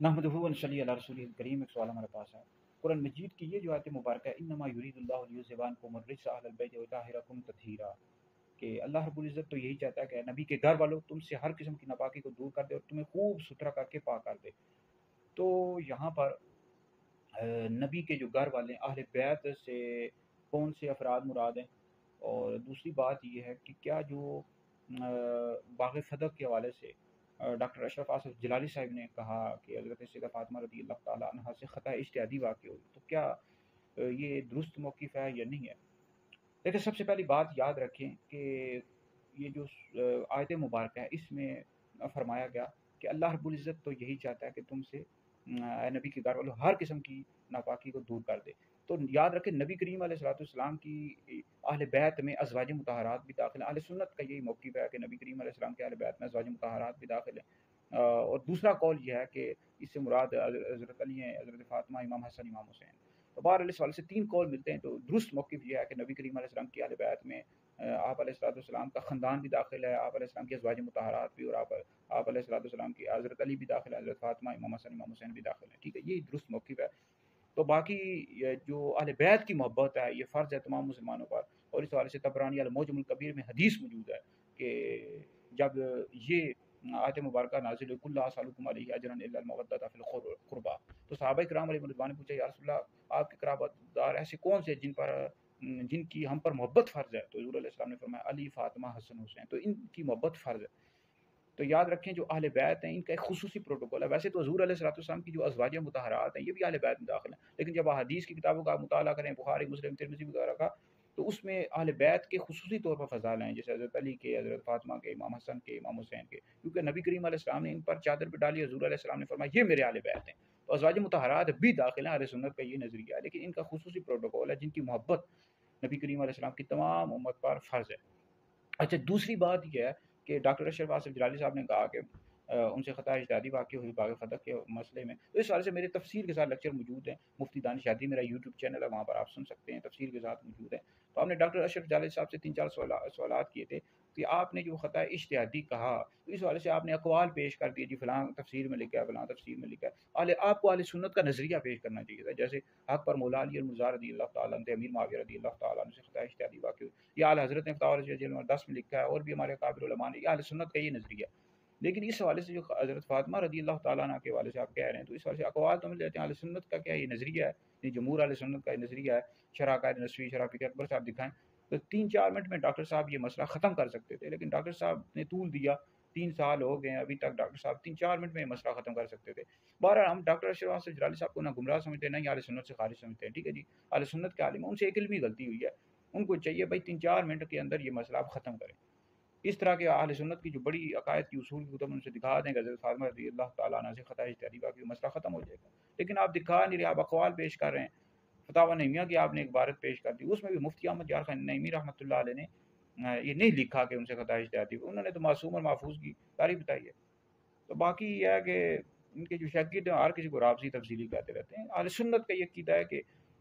نحمدہ و نصلی علی رسولہ الکریم۔ ایک سوال ہمارے پاس ہے قرآن مجید کی یہ جو آیت مبارکہ ہے، انما یرید اللہ لیذھب عنکم الرجس اہل البیت ویطہرکم تطہیرا، کہ اللہ رب العزت تو یہی چاہتا ہے کہ نبی کے گھر والوں تم سے ہر قسم کی ناپاکی کو دور کر دے اور تمہیں خوب ستھرا کر کے پاک کر دے۔ تو یہاں پر نبی کے جو گھر والے ہیں اہل بیت سے کون سے افراد مراد ہیں؟ اور دوسری بات یہ ہے کہ کیا جو باغ فدق کے حوالے سے ڈاکٹر اشرف آصف جلالی صاحب نے کہا کہ حضرت سیدہ فاطمہ رضی اللہ تعالیٰ عنہا سے خطا اجتہادی واقع ہوئی، تو کیا یہ درست موقف ہے یا نہیں ہے؟ لیکن سب سے پہلی بات یاد رکھیں کہ یہ جو آیت مبارکہ ہے اس میں فرمایا گیا کہ اللہ رب العزت تو یہی چاہتا ہے کہ تم سے اے نبی کے گھر والوں ہر قسم کی ناپاکی کو دور کر دے۔ تو یاد رکھیں نبی کریم علیہ الصلوۃ والسلام کی اہل بیت میں ازواج مطہرات بھی داخل ہیں۔ اہل سنت کا یہی موقف ہے کہ نبی کریم علیہ السلام کے اہل بیت میں ازواج مطہرات بھی داخل ہیں۔ اور دوسرا قول یہ ہے کہ اس سے مراد حضرت علی ہیں، حضرت فاطمہ، امام حسن، امام حسین۔ تو بہرحال اس والے سے تین قول ملتے ہیں، تو درست موقف یہ ہے کہ نبی کریم علیہ السلام کی اہل بیت میں آپ علیہ الصلوۃ والسلام کا خاندان بھی داخل ہے، آپ علیہ السلام کی ازواج مطہرات بھی، اور آپ علیہ الصلوۃ والسلام کی حضرت علی بھی داخل ہے، حضرت فاطمہ، امام حسن، امام حسین بھی داخل ہیں۔ ٹھیک ہے، یہی درست موقف ہے۔ تو باقی یہ جو اہل بیت کی محبت ہے یہ فرض ہے تمام مسلمانوں پر، اور اس حوالے سے طبرانی المعجم الکبیر میں حدیث موجود ہے کہ جب یہ آیت مبارکہ نازل ہوئی کل اسالکم علیہ اجرا الا المودۃ فی القربى، تو صحابہ کرام علیہ رضوان نے پوچھا یا رسول اللہ آپ کے قرابت دار ایسے کون سے جن کی ہم پر محبت فرض ہے؟ تو حضور علیہ السلام نے فرمایا علی، فاطمہ، حسن، حسین، تو ان کی محبت فرض ہے۔ تو یاد رکھیں جو اہل بیت ہیں ان کا ایک خصوصی پروٹوکول ہے۔ ویسے تو حضور علیہ الصلوۃ والسلام کی جو ازواج مطہرات ہیں یہ بھی اہل بیت میں داخل ہیں، لیکن جب احادیث کی کتابوں کا مطالعہ کریں، بخاری، مسلم، ترمذی وغیرہ کا، تو اس میں اہل بیت کے خصوصی طور پر فضائل ہیں، جیسے حضرت علی کے، حضرت فاطمہ کے، امام حسن کے، امام حسین کے، کیونکہ نبی کریم علیہ السلام نے ان پر چادر پہ ڈالی، حضور علیہ السلام نے فرمایا یہ میرے اہل بیت ہیں۔ تو ازواج مطہرات بھی داخل ہیں، اہل سنت کا یہ نظریہ ہے، لیکن ان کا خصوصی پروٹوکول ہے جن کی محبت نبی کریم علیہ السلام کی تمام امت پر فرض ہے۔ اچھا، دوسری بات یہ ہے کہ ڈاکٹر اشرف آصف جلالی صاحب نے کہا کہ ان سے خطا اجتہادی واقع ہوئی باغ فتح کے مسئلے میں، تو اس حوالے سے میرے تفصیل کے ساتھ لیکچر موجود ہیں، مفتی دانش شادی میرا یوٹیوب چینل ہے، وہاں پر آپ سن سکتے ہیں، تفصیل کے ساتھ موجود ہے۔ تو ہم نے ڈاکٹر اشرف جلالی صاحب سے 3-4 سوالات کیے تھے کہ آپ نے جو خطا اجتہادی کہا تو اس حوالے سے آپ نے اقوال پیش کر دیے، جی فلاں تفسیر میں لکھا ہے، فلاں تفسیر میں لکھا ہے۔ آپ کو اہل سنت کا نظریہ پیش کرنا چاہیے تھا، جیسے حق پر مولا علی المرتضیٰ رضی اللہ تعالیٰ عنہ، امیر معاویہ رضی اللہ تعالیٰ عنہ سے خطا اجتہادی واقع ہوئی، یا اعلی حضرت نے فتاوی رضی اللہ 10 میں لکھا ہے، اور بھی ہمارے کابر علماء نے، یہ اہل سنت کا یہ نظریہ۔ لیکن اس حوالے سے جو حضرت فاطمہ رضی اللہ تعالیٰ عنہ کے حوالے سے آپ کہہ رہے ہیں، تو اس حوالے سے اقوال تو مل جاتے ہیں، اہل سنت کا کیا یہ نظریہ ہے، یہ جمہور اہل سنت کا یہ نظریہ ہے، شرح قائد نسوی، شرح فقہ اکبر صاحب دکھائیں۔ تو 3-4 منٹ میں ڈاکٹر صاحب یہ مسئلہ ختم کر سکتے تھے، لیکن ڈاکٹر صاحب نے طول دیا، 3 سال ہو گئے ہیں ابھی تک ڈاکٹر صاحب 3-4 منٹ میں یہ مسئلہ ختم کر سکتے تھے۔ بہرحال ہم ڈاکٹر اشرف آصف جلالی صاحب کو نہ گمراہ سمجھتے ہیں، نہ ہی اہل سنت سے خارج سمجھتے ہیں، ٹھیک ہے جی، اہل سنت کے عالم ہیں، ان سے ایک علمی غلطی ہوئی ہے، ان کو چاہیے بھائی 3-4 منٹ کے اندر یہ مسئلہ آپ ختم کریں۔ اس طرح کے اہل سنت کی جو بڑی عقائد کی اصول کی کتب ان سے دکھا دیں کہ حضرت فاطمہ رضی اللہ تعالیٰ عنہ سے خطا اجتہادی واقعی مسئلہ ختم ہو جائے گا، لیکن آپ دکھا نہیں رہے، آپ اقوال پیش کر رہے ہیں۔ فتاوی نعیمیہ کی آپ نے ایک عبارت پیش کر دی، اس میں بھی مفتی احمد یار خان نعیمی رحمۃ اللہ علیہ نے یہ نہیں لکھا کہ ان سے خطا اجتہادی، انہوں نے تو معصوم اور محفوظ کی تعریف بتائی ہے۔ تو باقی یہ ہے کہ ان کے جو شاگرد ہیں ہر کسی کو رابطی تفصیلی کہتے رہتے ہیں۔ اہل سنت کا یہ عقیدہ ہے کہ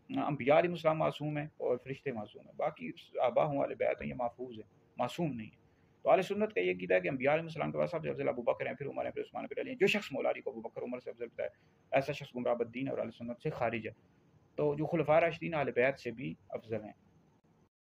انبیاء علیہ السلام معصوم ہیں اور فرشتے معصوم ہیں، باقی آبا ہوں والے بیت ہیں یہ محفوظ ہیں، معصوم نہیں ہیں۔ تو اہل سنت کا یہ عقیدہ ہے کہ انبیاء علیہ السلام کے بعد سب سے افضل ابو بکر ہیں، پھر عمر ہیں، پھر عثمان، پھر علی ہیں۔ جو شخص مولا علی کو ابو بکر عمر سے افضل بتائے ایسا شخص گمراہ بدین اور اہل سنت سے خارج ہے۔ تو جو خلفائے راشدین اہل بیت سے بھی افضل ہیں۔